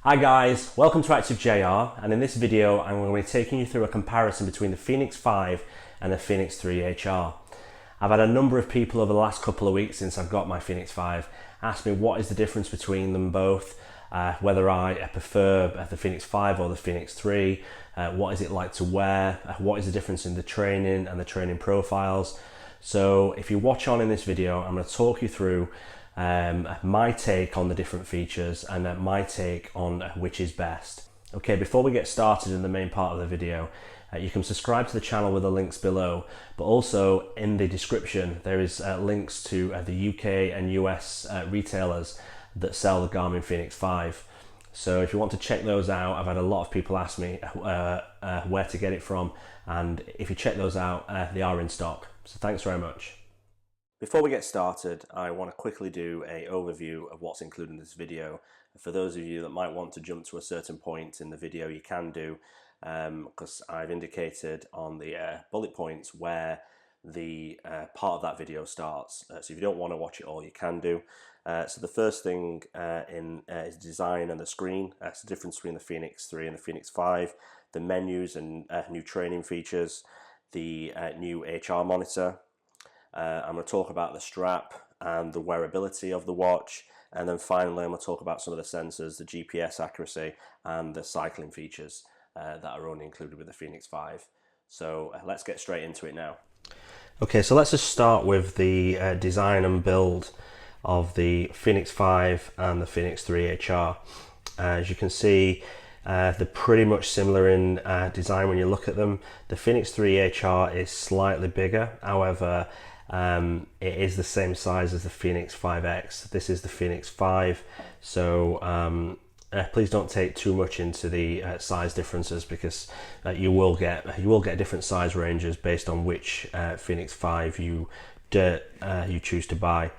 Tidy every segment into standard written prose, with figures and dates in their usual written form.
Hi guys, welcome to Active JR, and in this video I'm going to be taking you through a comparison between the Fenix 5 and the Fenix 3 HR. I've had a number of people over the last couple of weeks since I've got my Fenix 5 ask me what is the difference between them both, whether I prefer the Fenix 5 or the Fenix 3, what is it like to wear, what is the difference in the training and the training profiles. So if you watch on in this video, I'm going to talk you through my take on the different features and my take on which is best. Okay, before we get started in the main part of the video, you can subscribe to the channel with the links below, but also in the description there is links to the UK and US retailers that sell the Garmin Fenix 5. So if you want to check those out, I've had a lot of people ask me where to get it from, and if you check those out, they are in stock. So thanks very much. Before we get started, I want to quickly do an overview of what's included in this video. For those of you that might want to jump to a certain point in the video, you can do, because I've indicated on the bullet points where the part of that video starts. So if you don't want to watch it all, you can do. So the first thing is design and the screen. That's the difference between the Fenix 3 and the Fenix 5. The menus and new training features. The new HR monitor. I'm going to talk about the strap and the wearability of the watch, and then finally I'm going to talk about some of the sensors, the GPS accuracy and the cycling features that are only included with the Fenix 5. So let's get straight into it now. Okay, so let's just start with the design and build of the Fenix 5 and the Fenix 3 HR. As you can see, they're pretty much similar in design when you look at them. The Fenix 3 HR is slightly bigger, however it is the same size as the Fenix 5X. This is the Fenix 5, so please don't take too much into the size differences, because you will get different size ranges based on which Fenix 5 you choose to buy.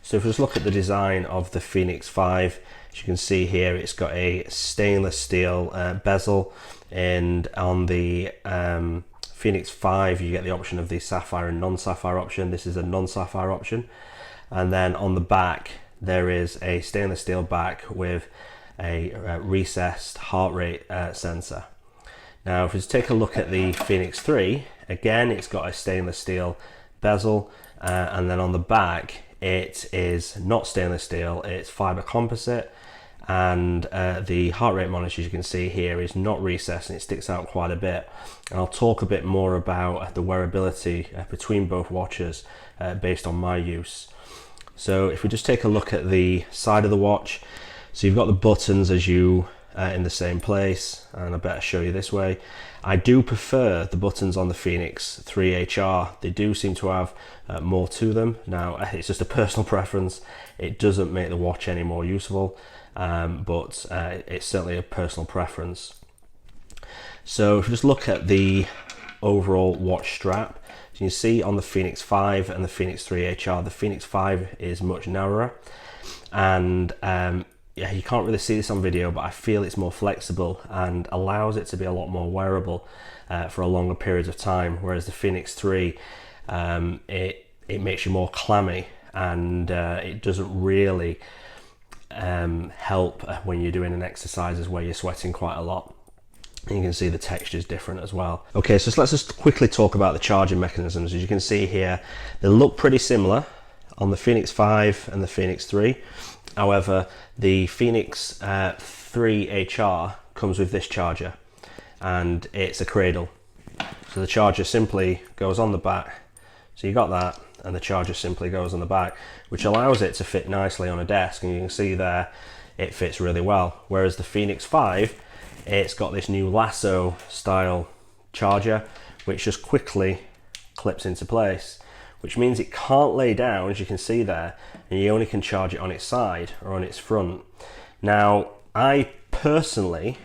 So if we just look at the design of the Fenix 5, as you can see here, it's got a stainless steel bezel, and on the Fenix 5 you get the option of the sapphire and non-sapphire option. This is a non-sapphire option. And then on the back there is a stainless steel back with a recessed heart rate sensor. Now if we just take a look at the Fenix 3, again it's got a stainless steel bezel, and then on the back it is not stainless steel, it's fiber composite, and the heart rate monitor, as you can see here, is not recessed and it sticks out quite a bit. And I'll talk a bit more about the wearability between both watches based on my use. So if we just take a look at the side of the watch, so you've got the buttons as you in the same place, and I better show you this way. I do prefer the buttons on the Fenix 3 HR. They do seem to have more to them. Now it's just a personal preference. It doesn't make the watch any more useful, but it's certainly a personal preference. So if you just look at the overall watch strap, as you can see on the Fenix 5 and the Fenix 3 HR, the Fenix 5 is much narrower, and yeah, you can't really see this on video, but I feel it's more flexible and allows it to be a lot more wearable for a longer period of time, whereas the Fenix 3 it makes you more clammy, and it doesn't really help when you're doing an exercises where you're sweating quite a lot. And you can see the texture is different as well. Okay, so let's just quickly talk about the charging mechanisms. As you can see here, they look pretty similar on the Fenix 5 and the Fenix 3. However, the Fenix 3 HR comes with this charger, and it's a cradle. So the charger simply goes on the back. So you got that, and the charger simply goes on the back, which allows it to fit nicely on a desk, and you can see there it fits really well. Whereas the Fenix 5, it's got this new lasso style charger which just quickly clips into place, which means it can't lay down, as you can see there, and you only can charge it on its side or on its front. Now I personally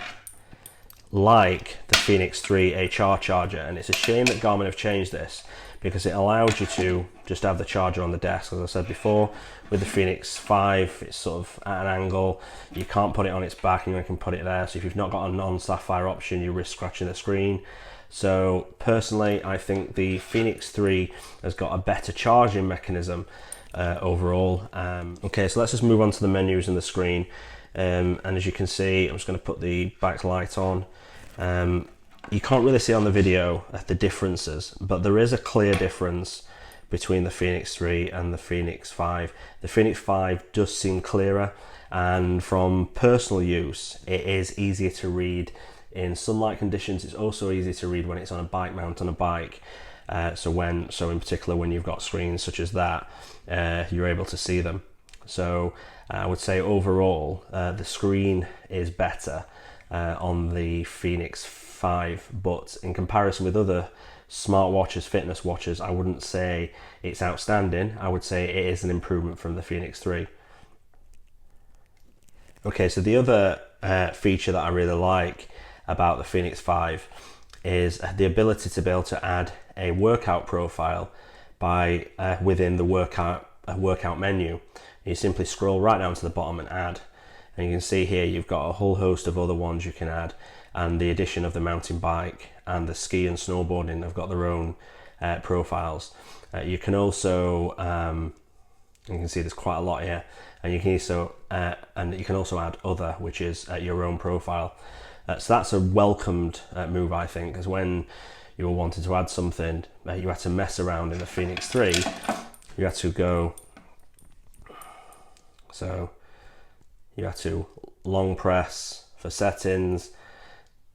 like the Fenix 3 HR charger, and it's a shame that Garmin have changed this, because it allows you to just have the charger on the desk. As I said before, with the Fenix 5 it's sort of at an angle, you can't put it on its back and you can put it there, so if you've not got a non-sapphire option you risk scratching the screen. So personally I think the Fenix 3 has got a better charging mechanism overall. Okay, so let's just move on to the menus and the screen. and as you can see, I'm just going to put the backlight on. You can't really see on the video the differences, but there is a clear difference between the Fenix 3 and the Fenix 5. The Fenix 5 does seem clearer, and from personal use it is easier to read in sunlight conditions. It's also easier to read when it's on a bike mount on a bike. So in particular when you've got screens such as that, you're able to see them. So I would say overall the screen is better on the Fenix 5, but in comparison with other smartwatches, fitness watches, I wouldn't say it's outstanding. I would say it is an improvement from the Fenix 3. Okay, so the other feature that I really like about the Fenix 5 is the ability to be able to add a workout profile by within the workout menu. You simply scroll right down to the bottom and add, and you can see here you've got a whole host of other ones you can add, and the addition of the mountain bike and the ski and snowboarding have got their own profiles. You can also you can see there's quite a lot here, and you can also add other, which is your own profile. So that's a welcomed move, I think, because when you were wanting to add something, you had to mess around in the Fenix 3. You had to go, so you had to long press for settings,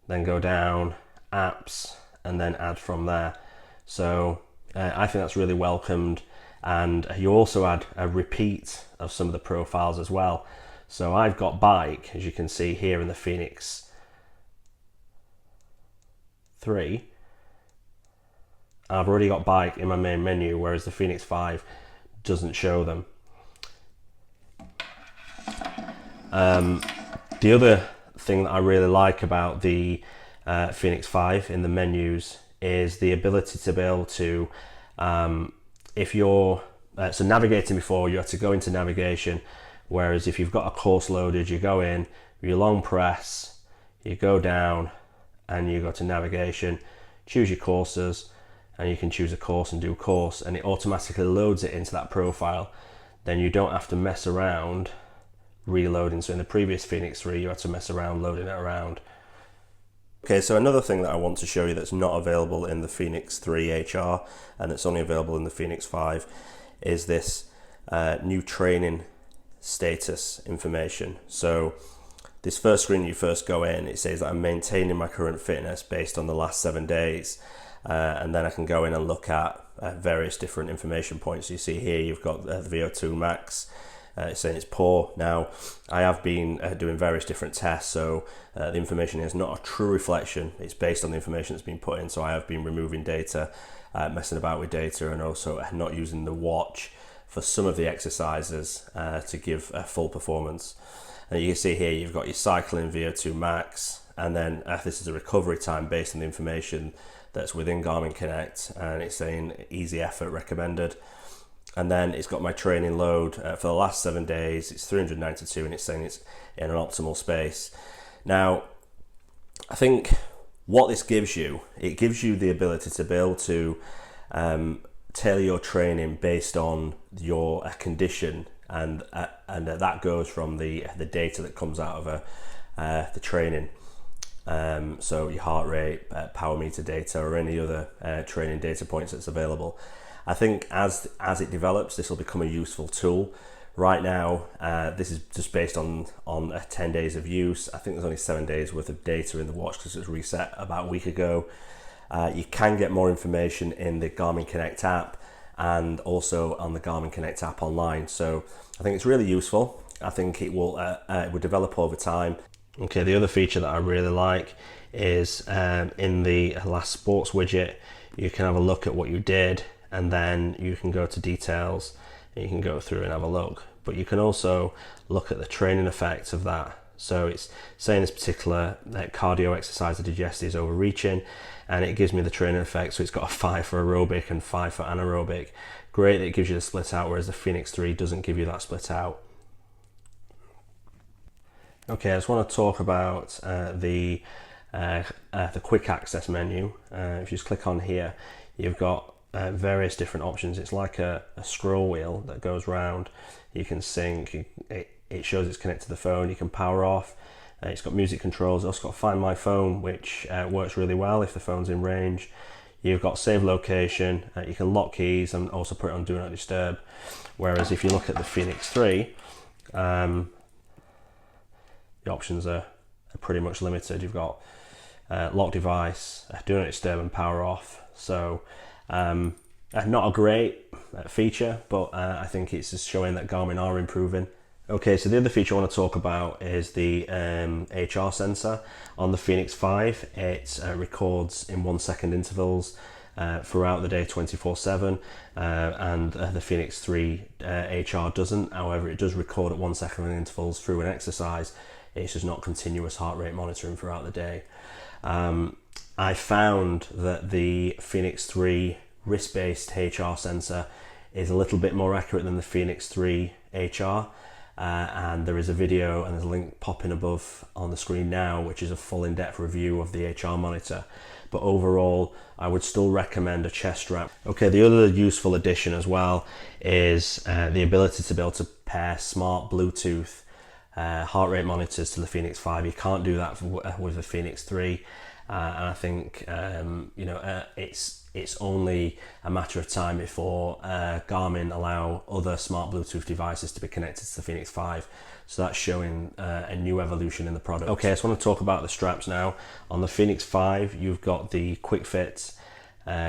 then go down, apps, and then add from there. So I think that's really welcomed, and you also add a repeat of some of the profiles as well. So I've got bike, as you can see here in the Fenix 3. I've already got bike in my main menu, whereas the Fenix 5 doesn't show them. The other thing that I really like about the Fenix 5 in the menus is the ability to be able to, if you're so navigating before, you have to go into navigation, whereas if you've got a course loaded, you go in, you long press, you go down, and you go to navigation, choose your courses, and you can choose a course and do a course, and it automatically loads it into that profile. Then you don't have to mess around reloading. So in the previous Fenix 3 you had to mess around loading it around. Okay, so another thing that I want to show you that's not available in the Fenix 3 HR and it's only available in the Fenix 5 is this new training status information. So this first screen you first go in, it says that I'm maintaining my current fitness based on the last 7 days, and then I can go in and look at various different information points. You see here you've got the VO2 max. It's saying it's poor. Now, I have been doing various different tests, so the information is not a true reflection. It's based on the information that's been put in, so I have been removing data, messing about with data, and also not using the watch for some of the exercises to give full performance. And you can see here you've got your cycling VO2 max, and then this is a recovery time based on the information that's within Garmin Connect, and it's saying easy effort recommended. And then it's got my training load for the last 7 days. It's 392, and it's saying it's in an optimal space. Now, I think what this gives you, it gives you the ability to be able to tailor your training based on your condition, and that goes from the data that comes out of the training. So your heart rate, power meter data, or any other training data points that's available. I think as it develops, this will become a useful tool. Right now, this is just based on 10 days of use. I think there's only 7 days worth of data in the watch because it was reset about a week ago. You can get more information in the Garmin Connect app and also on the Garmin Connect app online. So I think it's really useful. I think it will develop over time. Okay, the other feature that I really like is in the last sports widget, you can have a look at what you did, and then you can go to details and you can go through and have a look. But you can also look at the training effects of that. So it's saying this particular cardio exercise I did yesterday is overreaching, and it gives me the training effect. So it's got a 5 for aerobic and 5 for anaerobic. Great that it gives you the split out, whereas the Fenix 3 doesn't give you that split out. Okay, I just want to talk about the quick access menu. If you just click on here, you've got various different options. It's like a scroll wheel that goes round. You can sync, it shows it's connected to the phone. You can power off. It's got music controls. It's also got Find My Phone, which works really well if the phone's in range. You've got save location. You can lock keys and also put it on Do Not Disturb. Whereas if you look at the Fenix 3, the options are pretty much limited. You've got lock device, Do Not Disturb, and power off. So not a great feature, but I think it's just showing that Garmin are improving. Okay, so the other feature I want to talk about is the HR sensor. On the Fenix 5, it records in 1 second intervals throughout the day 24/7, and the Fenix 3 HR doesn't. However, it does record at 1 second intervals through an exercise. It's just not continuous heart rate monitoring throughout the day. I found that the Fenix 3 wrist-based HR sensor is a little bit more accurate than the Fenix 3 HR. And there is a video, and there's a link popping above on the screen now, which is a full in-depth review of the HR monitor. But overall, I would still recommend a chest strap. Okay, the other useful addition as well is the ability to be able to pair smart Bluetooth heart rate monitors to the Fenix 5. You can't do that with the Fenix 3, and I think it's only a matter of time before Garmin allow other smart Bluetooth devices to be connected to the Fenix 5. So that's showing a new evolution in the product. Okay, I just want to talk about the straps now. On the Fenix 5, you've got the quick fit,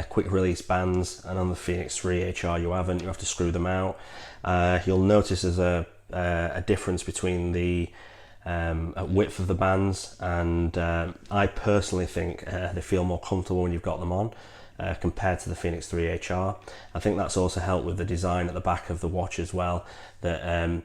quick release bands, and on the Fenix 3 HR you haven't. You have to screw them out. You'll notice there's a difference between the width of the bands, and I personally think they feel more comfortable when you've got them on. Compared to the Fenix 3 HR. I think that's also helped with the design at the back of the watch as well, that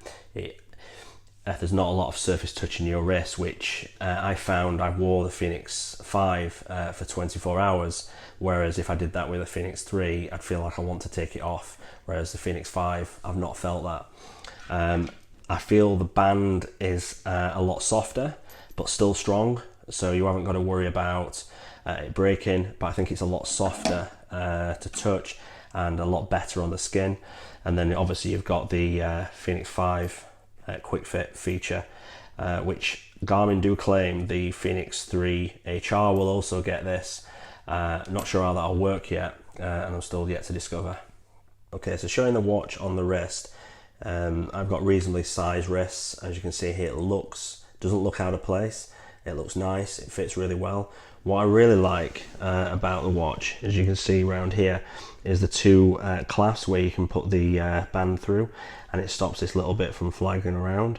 there's not a lot of surface touching your wrist, which I found I wore the Fenix 5 for 24 hours, whereas if I did that with a Fenix 3, I'd feel like I want to take it off, whereas the Fenix 5, I've not felt that. I feel the band is a lot softer, but still strong, so you haven't got to worry about it breaking, but I think it's a lot softer to touch and a lot better on the skin. And then obviously you've got the Fenix 5 quick fit feature, which Garmin do claim the Fenix 3 HR will also get this. Not sure how that'll work yet, and I'm still yet to discover. Okay, so showing the watch on the wrist, I've got reasonably sized wrists. As you can see here, it doesn't look out of place. It looks nice, it fits really well. What I really like about the watch, as you can see around here, is the two clasps where you can put the band through, and it stops this little bit from flagging around.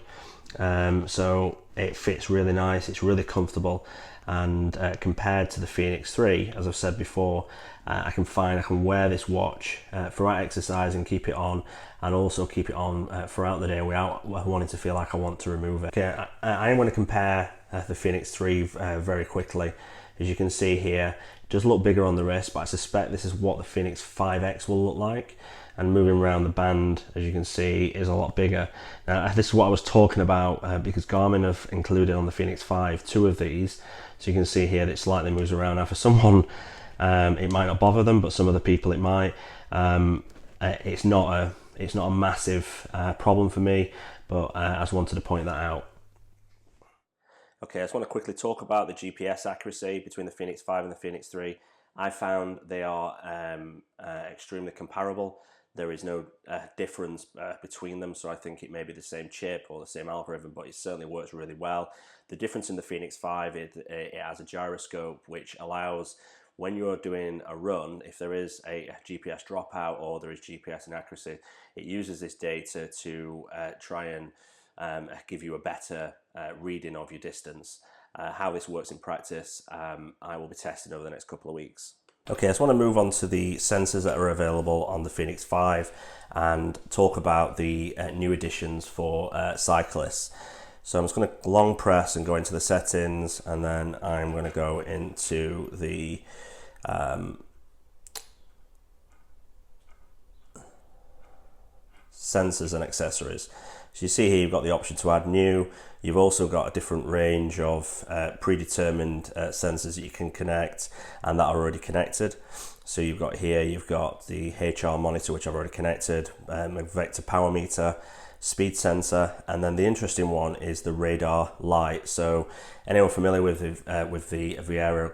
So it fits really nice, it's really comfortable, and compared to the Fenix 3, as I've said before, I can wear this watch throughout exercise and keep it on, and also keep it on throughout the day without wanting to feel like I want to remove it. Okay, I am going to compare the Fenix 3 very quickly. As you can see here, it does look bigger on the wrist, but I suspect this is what the Fenix 5X will look like. And moving around the band, as you can see, is a lot bigger. Now, this is what I was talking about because Garmin have included on the Fenix 5 two of these. So you can see here that it slightly moves around. Now, for someone, it might not bother them, but some other people it might. It's not a massive problem for me, but I just wanted to point that out. Okay, I just want to quickly talk about the GPS accuracy between the Fenix 5 and the Fenix 3. I found they are extremely comparable. There is no difference between them, so I think it may be the same chip or the same algorithm, but it certainly works really well. The difference in the Fenix 5, it has a gyroscope, which allows, when you're doing a run, if there is a GPS dropout or there is GPS inaccuracy, it uses this data to try and give you a better reading of your distance. How this works in practice, I will be testing over the next couple of weeks. Okay, I just want to move on to the sensors that are available on the Fenix 5 and talk about the new additions for cyclists. So I'm just going to long press and go into the settings, and then I'm going to go into the sensors and accessories. So you see here you've got the option to add new. You've also got a different range of predetermined sensors that you can connect and that are already connected. So you've got the HR monitor, which I've already connected, a vector power meter, speed sensor, and then the interesting one is the radar light. So anyone familiar with the Viera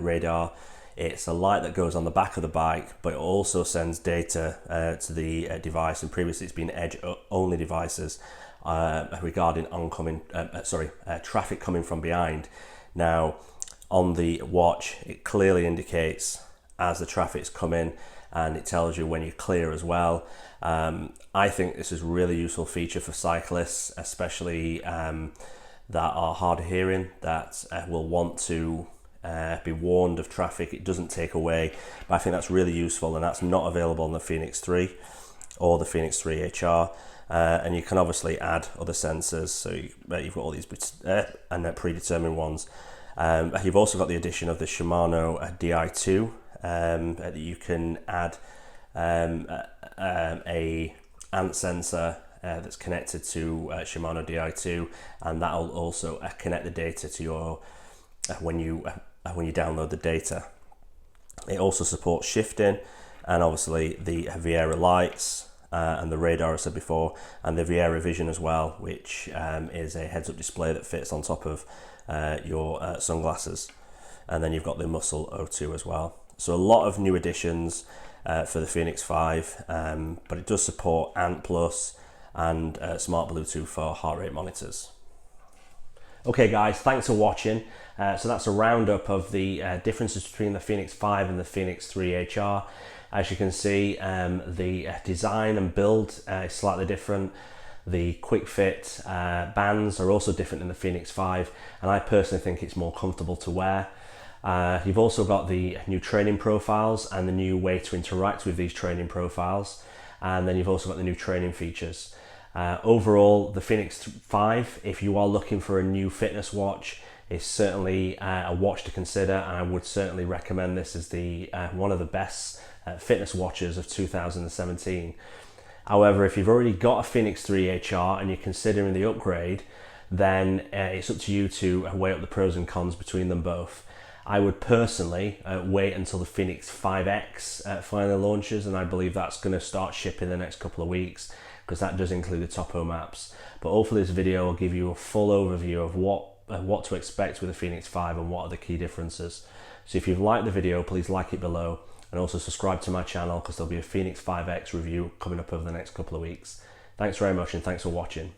radar, it's a light that goes on the back of the bike, but it also sends data to the device, and previously it's been edge only devices regarding oncoming traffic coming from behind. Now on the watch, it clearly indicates as the traffic's coming, and it tells you when you're clear as well. I think this is a really useful feature for cyclists, especially that are hard of hearing, that will want to be warned of traffic. It doesn't take away, but I think that's really useful, and that's not available on the Fenix 3 or the Fenix 3 HR. And you can obviously add other sensors, so you've got all these and predetermined ones. You've also got the addition of the Shimano Di2, that you can add a ant sensor that's connected to Shimano Di2, and that'll also connect the data to your when you download the data. It also supports shifting, and obviously the Viera lights and the radar, I said before, and the Viera Vision as well, which is a heads-up display that fits on top of your sunglasses. And then you've got the Muscle O2 as well. So a lot of new additions for the Fenix 5, but it does support Ant Plus and Smart Bluetooth for heart rate monitors. Okay guys, thanks for watching. So that's a roundup of the differences between the Fenix 5 and the Fenix 3 HR. As you can see, the design and build is slightly different. The quick fit bands are also different in the Fenix 5, and I personally think it's more comfortable to wear. You've also got the new training profiles and the new way to interact with these training profiles, and then you've also got the new training features. Overall, the Fenix 5, if you are looking for a new fitness watch, is certainly a watch to consider, and I would certainly recommend this as the one of the best fitness watches of 2017. However, if you've already got a Fenix 3 HR and you're considering the upgrade, then it's up to you to weigh up the pros and cons between them both. I would personally wait until the Fenix 5X finally launches, and I believe that's going to start shipping the next couple of weeks, because that does include the Topo maps. But hopefully this video will give you a full overview of what to expect with the Fenix 5 and what are the key differences. So if you've liked the video, please like it below, and also subscribe to my channel, because there'll be a Fenix 5X review coming up over the next couple of weeks. Thanks very much, and thanks for watching.